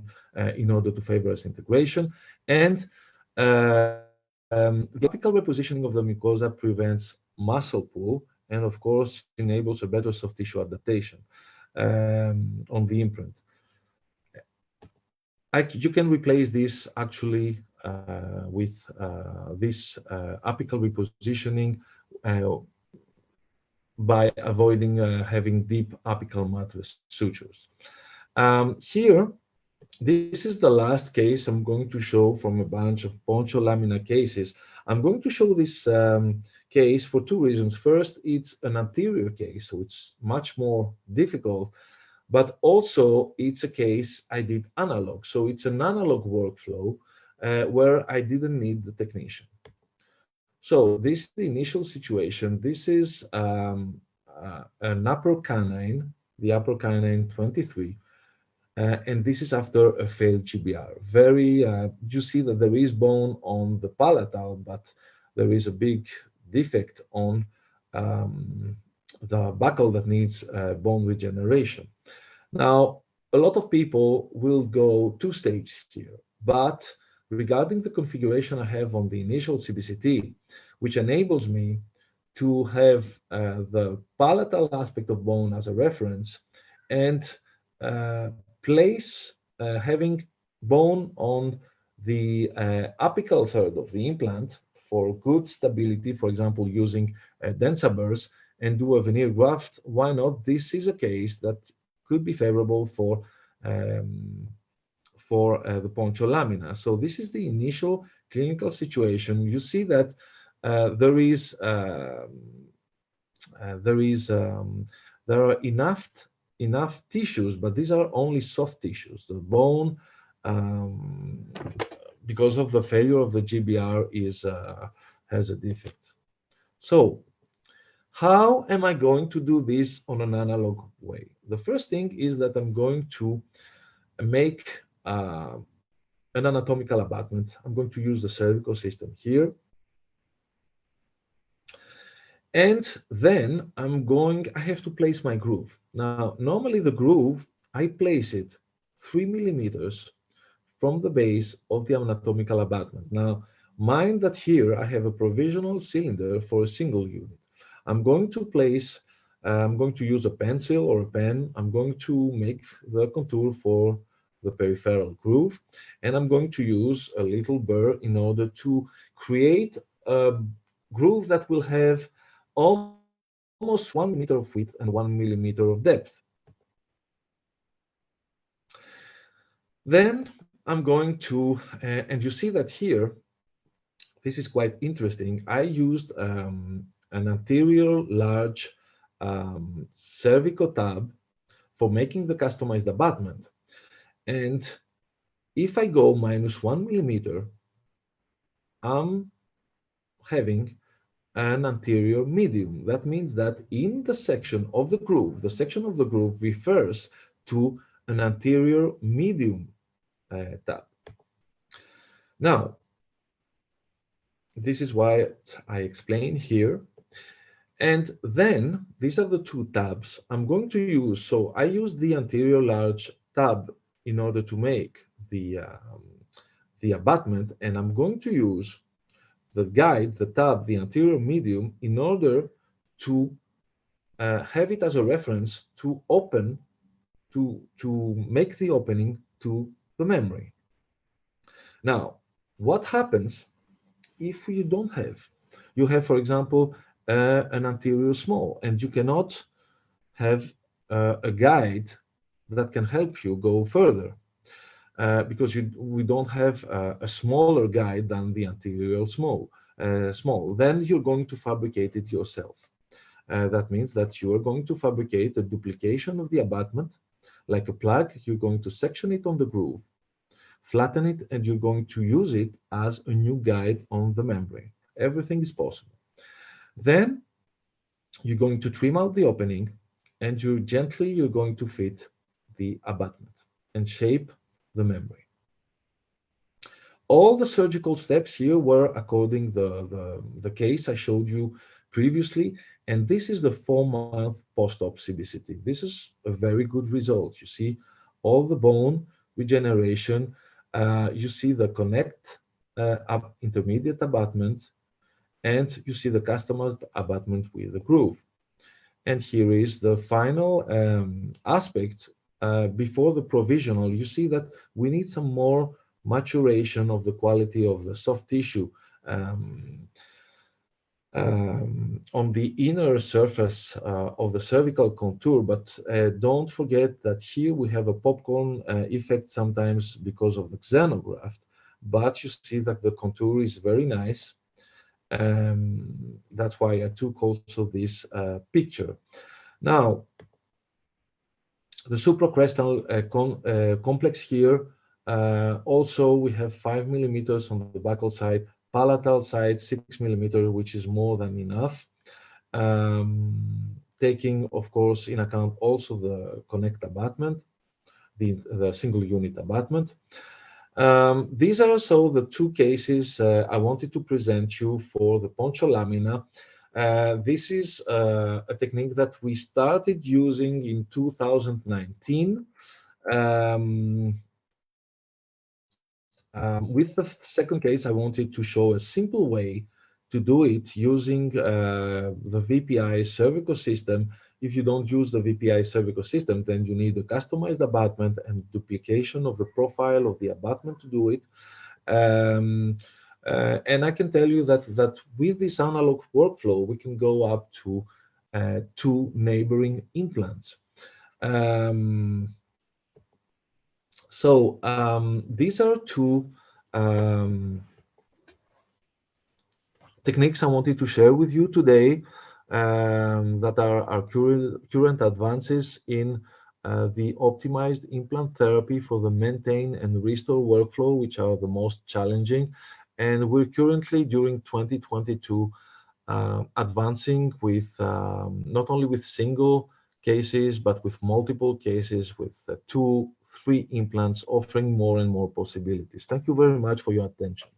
in order to favor its integration. And the apical repositioning of the mucosa prevents muscle pull and, of course, enables a better soft tissue adaptation on the imprint. You can replace this actually with this apical repositioning by avoiding having deep apical mattress sutures. Here, this is the last case I'm going to show from a bunch of poncho laminar cases. I'm going to show this case for two reasons. First, it's an anterior case, so it's much more difficult, but also it's a case I did analog. So it's an analog workflow where I didn't need the technician. So this is the initial situation. This is an upper canine, the upper canine 23. And this is after a failed GBR. You see that there is bone on the palatal, but there is a big defect on the buccal that needs bone regeneration. Now, a lot of people will go two-stage here, but regarding the configuration I have on the initial CBCT, which enables me to have the palatal aspect of bone as a reference and place having bone on the apical third of the implant for good stability, for example, using denser burrs and do a veneer graft. Why not? This is a case that could be favorable for the poncho lamina. So this is the initial clinical situation. You see that there are enough tissues, but these are only soft tissues. The bone, because of the failure of the GBR, has a defect. So how am I going to do this on an analog way? The first thing is that I'm going to make an anatomical abutment. I'm going to use the cervical system here. And then I have to place my groove. Now, normally the groove, I place it 3 millimeters from the base of the anatomical abutment. Now, mind that here I have a provisional cylinder for a single unit. I'm going to use a pencil or a pen. I'm going to make the contour for the peripheral groove, and I'm going to use a little burr in order to create a groove that will have almost 1 millimeter of width and 1 millimeter of depth. Then I'm going to, and you see that here, this is quite interesting. I used an anterior large cervical tab for making the customized abutment. And if I go minus 1 millimeter, I'm having an anterior medium. That means that in the section of the groove refers to an anterior medium tab. Now, this is what I explain here. And then these are the two tabs I'm going to use. So I use the anterior large tab in order to make the abutment, and I'm going to use the guide, the tab, the anterior medium, in order to have it as a reference to open, to make the opening to the memory. Now, what happens if you don't have? You have, for example, an anterior small, and you cannot have a guide that can help you go further because we don't have a smaller guide than the anterior small. Then you're going to fabricate it yourself. That means that you are going to fabricate a duplication of the abutment, like a plug. You're going to section it on the groove, flatten it, and you're going to use it as a new guide on the membrane. Everything is possible. Then you're going to trim out the opening, and you're going to fit the abutment and shape the membrane. All the surgical steps here were according the case I showed you previously, and this is the 4-month post-op CBCT. This is a very good result. You see all the bone regeneration. You see the connect intermediate abutment, and you see the customized abutment with the groove. And here is the final aspect before the provisional. You see that we need some more maturation of the quality of the soft tissue on the inner surface of the cervical contour, but don't forget that here we have a popcorn effect sometimes because of the xenograft, but you see that the contour is very nice. That's why I took also this picture. Now, the supracrestal complex here, also we have 5 millimeters on the buccal side, palatal side 6 millimeters, which is more than enough. Taking, of course, in account also the connect abutment, the single unit abutment. These are also the two cases I wanted to present you for the poncho lamina. This is a technique that we started using in 2019. With the second case, I wanted to show a simple way to do it using the VPI cervical system. If you don't use the VPI cervical system, then you need a customized abutment and duplication of the profile of the abutment to do it. And I can tell you that with this analog workflow, we can go up to 2 neighboring implants. These are 2 techniques I wanted to share with you today that are current advances in the optimized implant therapy for the maintain and restore workflow, which are the most challenging. And we're currently, during 2022, advancing with not only with single cases, but with multiple cases, with 2, 3 implants, offering more and more possibilities. Thank you very much for your attention.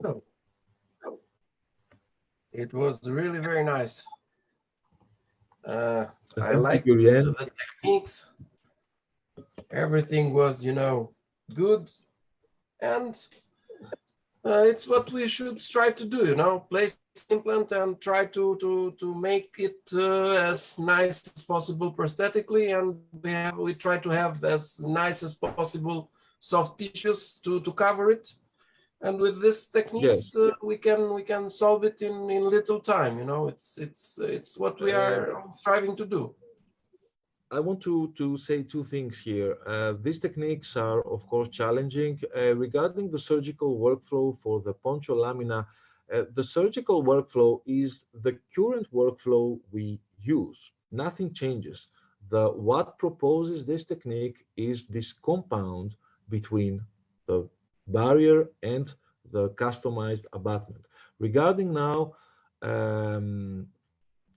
Oh, it was really very nice. I like the techniques. Everything was, good, and it's what we should strive to do, place implant and try to make it as nice as possible prosthetically, and we try to have as nice as possible soft tissues to cover it. And with this techniques, yes, we can solve it in little time. It's what we are striving to do. I want to say 2 things here. These techniques are, of course, challenging. Regarding the surgical workflow for the poncho lamina, the surgical workflow is the current workflow we use. Nothing changes. What proposes this technique is this compound between the barrier and the customized abutment. Regarding now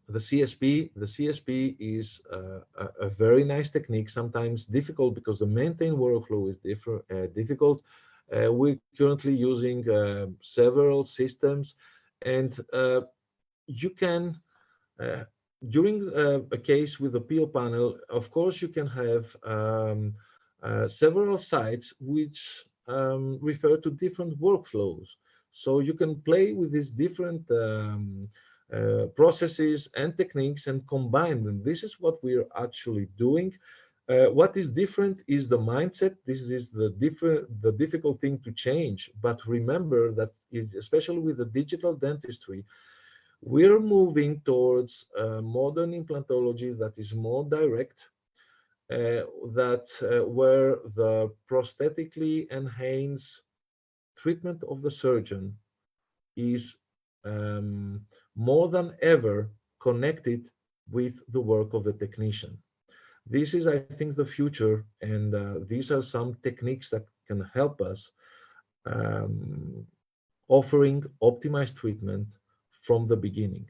the CSP is a very nice technique, sometimes difficult because the maintain workflow is difficult. We're currently using several systems, and you can, during a case with a PO panel, of course, you can have several sites which refer to different workflows. So you can play with these different processes and techniques and combine them. This is what we're actually doing. What is different is the mindset. This is the difficult thing to change. But remember that, especially with the digital dentistry, we're moving towards modern implantology that is more direct, where the prosthetically enhanced treatment of the surgeon is more than ever connected with the work of the technician. This is, I think, the future, and these are some techniques that can help us offering optimized treatment from the beginning.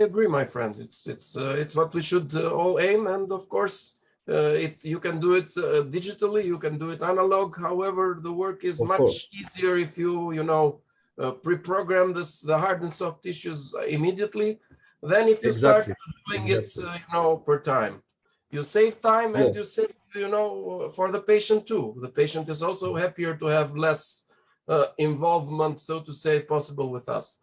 I agree, my friend. It's what we should all aim, and of course, you can do it digitally, you can do it analog. However, the work is much easier if you pre-program the hard and soft tissues immediately. Then if you start doing it, per time, you save time and you save, for the patient too. The patient is also happier to have less involvement, so to say, possible with us.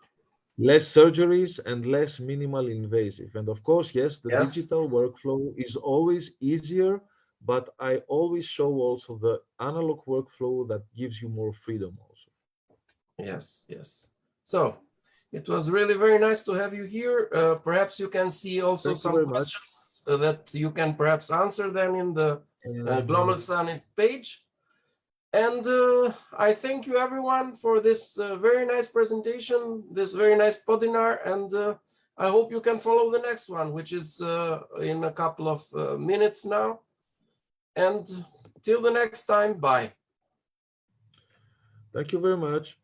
Less surgeries and less minimal invasive. And of course, yes, the digital workflow is always easier, but I always show also the analog workflow that gives you more freedom also. Yes, yes. So it was really very nice to have you here. Perhaps you can see also some questions that you can perhaps answer them in the Global Summit page. And I thank you everyone for this very nice presentation, this very nice webinar, and I hope you can follow the next one, which is in a couple of minutes now. And till the next time, bye. Thank you very much.